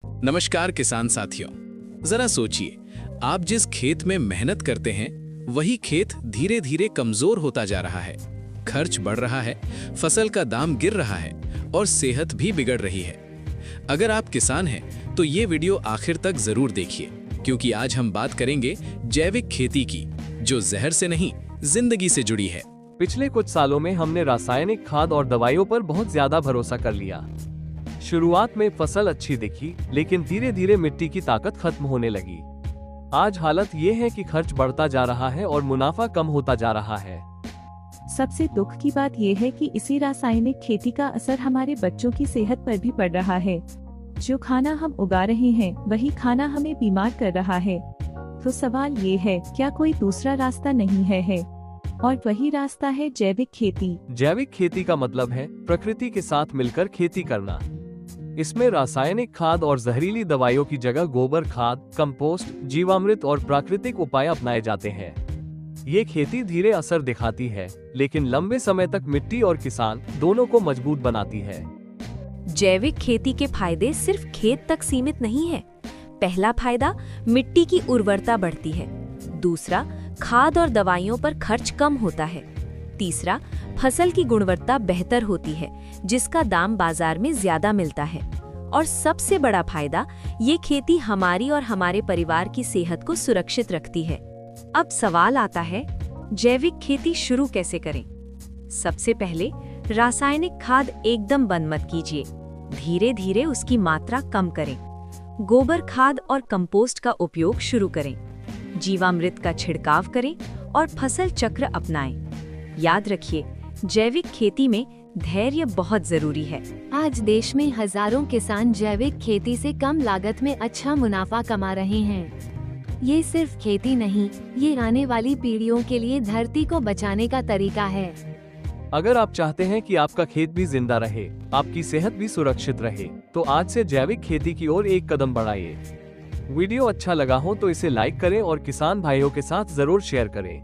नमस्कार किसान साथियों, जरा सोचिए, आप जिस खेत में मेहनत करते हैं वही खेत धीरे धीरे कमजोर होता जा रहा है। खर्च बढ़ रहा है, फसल का दाम गिर रहा है और सेहत भी बिगड़ रही है। अगर आप किसान हैं तो ये वीडियो आखिर तक जरूर देखिए, क्योंकि आज हम बात करेंगे जैविक खेती की, जो जहर से नहीं जिंदगी से जुड़ी है। पिछले कुछ सालों में हमने रासायनिक खाद और दवाइयों पर बहुत ज्यादा भरोसा कर लिया। शुरुआत में फसल अच्छी दिखी, लेकिन धीरे धीरे मिट्टी की ताकत खत्म होने लगी। आज हालत ये है कि खर्च बढ़ता जा रहा है और मुनाफा कम होता जा रहा है। सबसे दुख की बात यह है कि इसी रासायनिक खेती का असर हमारे बच्चों की सेहत पर भी पड़ रहा है। जो खाना हम उगा रहे हैं वही खाना हमें बीमार कर रहा है। तो सवाल ये है, क्या कोई दूसरा रास्ता नहीं है? और वही रास्ता है जैविक खेती। जैविक खेती का मतलब है प्रकृति के साथ मिलकर खेती करना। इसमें रासायनिक खाद और जहरीली दवाइयों की जगह गोबर खाद, कंपोस्ट, जीवामृत और प्राकृतिक उपाय अपनाए जाते हैं। ये खेती धीरे असर दिखाती है, लेकिन लंबे समय तक मिट्टी और किसान दोनों को मजबूत बनाती है। जैविक खेती के फायदे सिर्फ खेत तक सीमित नहीं है। पहला फायदा, मिट्टी की उर्वरता बढ़ती है। दूसरा, खाद और दवाइयों पर खर्च कम होता है। तीसरा, फसल की गुणवत्ता बेहतर होती है, जिसका दाम बाजार में ज्यादा मिलता है। और सबसे बड़ा फायदा, ये खेती हमारी और हमारे परिवार की सेहत को सुरक्षित रखती है। अब सवाल आता है, जैविक खेती शुरू कैसे करें? सबसे पहले रासायनिक खाद एकदम बंद मत कीजिए। धीरे धीरे उसकी मात्रा कम करें। गोबर खाद और कंपोस्ट का उपयोग शुरू करें। जीवामृत का छिड़काव करें और फसल चक्र अपनाएं। याद रखिए, जैविक खेती में धैर्य बहुत जरूरी है। आज देश में हजारों किसान जैविक खेती से कम लागत में अच्छा मुनाफा कमा रहे हैं। ये सिर्फ खेती नहीं, ये आने वाली पीढ़ियों के लिए धरती को बचाने का तरीका है। अगर आप चाहते हैं कि आपका खेत भी जिंदा रहे, आपकी सेहत भी सुरक्षित रहे, तो आज से जैविक खेती की ओर एक कदम बढ़ाइए। वीडियो अच्छा लगा हो तो इसे लाइक करें और किसान भाइयों के साथ जरूर शेयर करें।